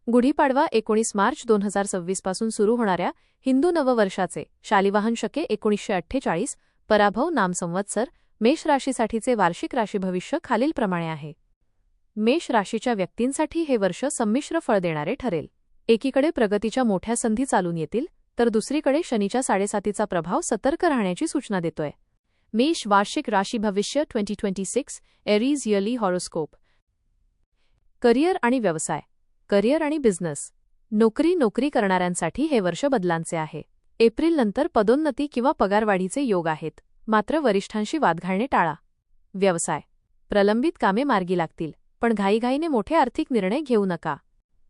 गुढीपाडवा 19 मार्च 2026 पासून सुरू होणाऱ्या हिंदू नववर्षाचे शालिवाहन शके 1948 पराभव नाम संवत्सर मेष राशीसाठीचे वार्षिक राशी भविष्य खालीलप्रमाणे आहे. मेष राशीच्या व्यक्तींसाठी हे वर्ष संमिश्र फळ देणारे ठरेल. एकीकडे प्रगतीच्या मोठ्या संधी चालून येतील, तर दुसरीकडे शनीच्या 7.5चा प्रभाव सतर्क राहण्याची सूचना देतोय. मेष वार्षिक राशी भविष्य 2026 एरीज इयरली हॉरोस्कोप. करिअर आणि व्यवसाय. करिअर आणि बिझनेस. नोकरी करणाऱ्यांसाठी हे वर्ष बदलांचे आहे. एप्रिलनंतर पदोन्नती किंवा पगारवाढीचे योग आहेत, मात्र वरिष्ठांशी वाद घालणे टाळा. व्यवसाय. प्रलंबित कामे मार्गी लागतील, पण घाईघाईने मोठे आर्थिक निर्णय घेऊ नका.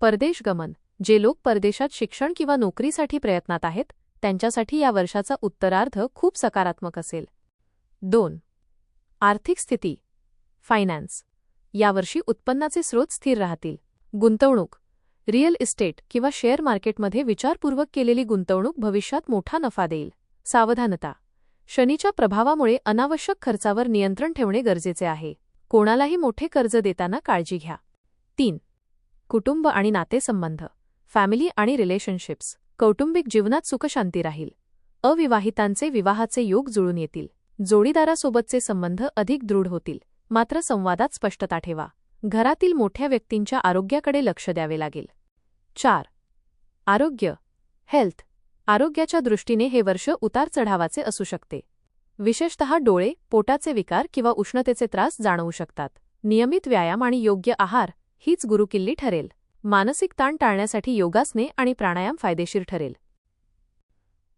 परदेश गमन. जे लोक परदेशात शिक्षण किंवा नोकरीसाठी प्रयत्नात आहेत, त्यांच्यासाठी या वर्षाचा उत्तरार्ध खूप सकारात्मक असेल. 2. आर्थिक स्थिती. फायनान्स. यावर्षी उत्पन्नाचे स्रोत स्थिर राहतील. गुंतवणूक. रिअल इस्टेट किंवा शेअर मार्केटमध्ये विचारपूर्वक केलेली गुंतवणूक भविष्यात मोठा नफा देईल. सावधानता. शनीच्या प्रभावामुळे अनावश्यक खर्चावर नियंत्रण ठेवणे गरजेचे आहे. कोणालाही मोठे कर्ज देताना काळजी घ्या. 3. कुटुंब आणि नातेसंबंध. फॅमिली आणि रिलेशनशिप्स. कौटुंबिक जीवनात सुखशांती राहील. अविवाहितांचे विवाहाचे योग जुळून येतील. जोडीदारासोबतचे संबंध अधिक दृढ होतील, मात्र संवादात स्पष्टता ठेवा. घरातील मोठ्या व्यक्तींच्या आरोग्याकडे लक्ष द्यावे लागेल. 4. आरोग्य. हेल्थ. आरोग्याच्या दृष्टीने हे वर्ष उतार चढावाचे असू शकते. विशेषतः डोळे, पोटाचे विकार किंवा उष्णतेचे त्रास जाणवू शकतात. नियमित व्यायाम आणि योग्य आहार हीच गुरुकिल्ली ठरेल. मानसिक ताण टाळण्यासाठी योगासने आणि प्राणायाम फायदेशीर ठरेल.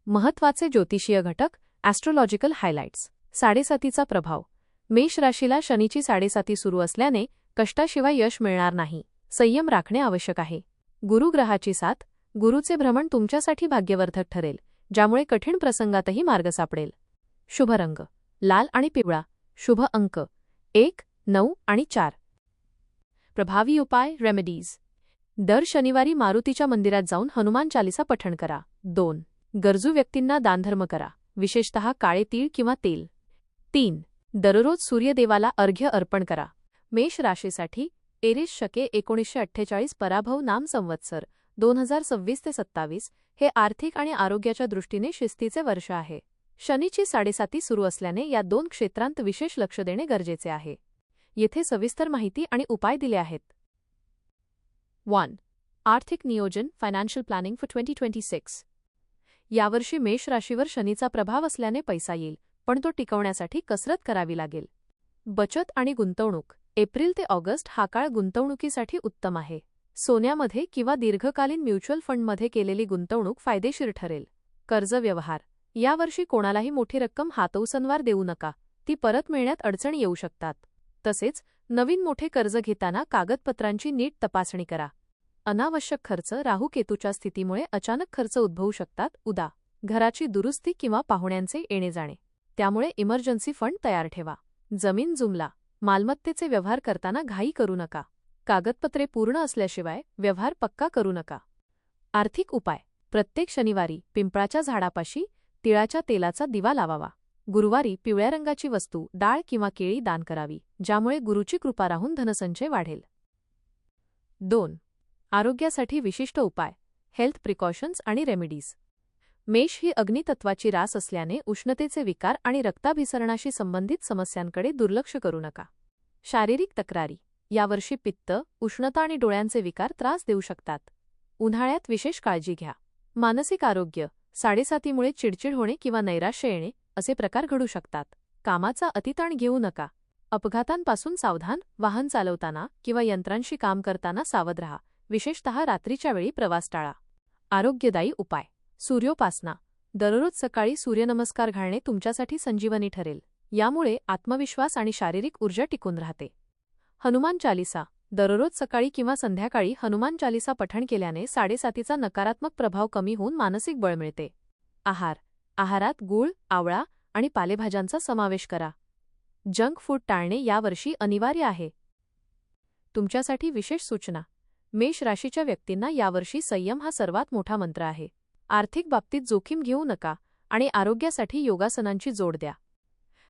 महत्त्वाचे ज्योतिषीय घटक. ॲस्ट्रोलॉजिकल हायलाइट्स. 7.5चा प्रभाव. मेष राशीला शनीची 7.5 सुरू असल्याने कष्टाशिवाय यश मिळणार नाही. संयम राखणे आवश्यक आहे. गुरुग्रहाची साथ. गुरुचे भ्रमण तुमच्यासाठी भाग्यवर्धक ठरेल, ज्यामुळे कठीण प्रसंगातही मार्ग सापडेल. शुभ रंग. लाल आणि पिवळा. शुभ अंक 1, 9 आणि 4. प्रभावी उपाय. रेमेडीज. दर शनिवारी मारुतीच्या मंदिरात जाऊन हनुमान चालीसा पठण करा. 2. गरजू व्यक्तींना दानधर्म करा, विशेषतः काळे तीळ किंवा तेल. 3. दररोज सूर्यदेवाला अर्घ्य अर्पण करा. मेष राशीसाठी एरीज शके 1948 पराभव नाम संवत्सर 2026 ते 27 हे आर्थिक आणि आरोग्याच्या दृष्टीने शिस्तीचे वर्ष आहे. शनीची 7.5 सुरू असल्याने या दोन क्षेत्रांत विशेष लक्ष देणे गरजेचे आहे. येथे सविस्तर माहिती आणि उपाय दिले आहेत. 1. आर्थिक नियोजन. Financial planning for 2026. यावर्षी मेष राशीवर शनीचा प्रभाव असल्याने पैसा येईल, पण तो टिकवण्यासाठी कसरत करावी लागेल. बचत आणि गुंतवणूक. एप्रिल ते ऑगस्ट हा काळ गुंतवणुकीसाठी उत्तम आहे. सोन्यामध्ये किंवा दीर्घकालीन म्युच्युअल फंडमध्ये केलेली गुंतवणूक फायदेशीर ठरेल. कर्ज व्यवहार. यावर्षी कोणालाही मोठी रक्कम हातौसनवार देऊ नका, ती परत मिळण्यात अडचणी येऊ शकतात. तसेच नवीन मोठे कर्ज घेताना कागदपत्रांची नीट तपासणी करा. अनावश्यक खर्च. राहू केतूच्या स्थितीमुळे अचानक खर्च उद्भवू शकतात. उदा. घराची दुरुस्ती किंवा पाहुण्यांचे येणे जाणे, त्यामुळे इमर्जन्सी फंड तयार ठेवा. जमीन जुमला. मालमत्तेचे व्यवहार करताना घाई करू नका. कागदपत्रे पूर्ण असल्याशिवाय व्यवहार पक्का करू नका. आर्थिक उपाय. प्रत्येक शनिवारी पिंपळाच्या झाडापाशी तिळाच्या तेलाचा दिवा लावावा. गुरुवारी पिवळ्या रंगाची वस्तू, डाळ किंवा केळी दान करावी, ज्यामुळे गुरुची कृपा राहून धनसंचय वाढेल. 2. आरोग्यासाठी विशिष्ट उपाय. हेल्थ प्रिकॉशन्स आणि रेमेडीज. मेष ही अग्नितत्वाची रास असल्याने उष्णतेचे विकार आणि रक्ताभिसरणाशी संबंधित समस्यांकडे दुर्लक्ष करू नका. शारीरिक तक्रारी. यावर्षी पित्त, उष्णता आणि डोळ्यांचे विकार त्रास देऊ शकतात. उन्हाळ्यात विशेष काळजी घ्या. मानसिक आरोग्य. 7.5मुळे चिडचिड होणे किंवा नैराश्य येणे असे प्रकार घडू शकतात. कामाचा अतिताण घेऊ नका. अपघातांपासून सावधान. वाहन चालवताना किंवा यंत्रांशी काम करताना सावध राहा, विशेषतः रात्रीच्या वेळी प्रवास टाळा. आरोग्यदायी उपाय. सूर्योपासना. दररोज सकाळी सूर्यनमस्कार घालणे तुमच्यासाठी संजीवनी ठरेल. यामुळे आत्मविश्वास आणि शारीरिक ऊर्जा टिकून राहते. हनुमान चालीसा. दररोज सकाळी किंवा संध्याकाळी हनुमान चालीसा पठण केल्याने 7.5चा नकारात्मक प्रभाव कमी होऊन मानसिक बळ मिळते. आहार. आहारात गूळ, आवळा आणि पालेभाज्यांचा समावेश करा. जंक फूड टाळणे यावर्षी अनिवार्य आहे. तुमच्यासाठी विशेष सूचना. मेष राशीच्या व्यक्तींना यावर्षी संयम हा सर्वात मोठा मंत्र आहे. आर्थिक बाबतीत जोखीम घेऊ नका आणि आरोग्यासाठी योगासनांची जोड द्या.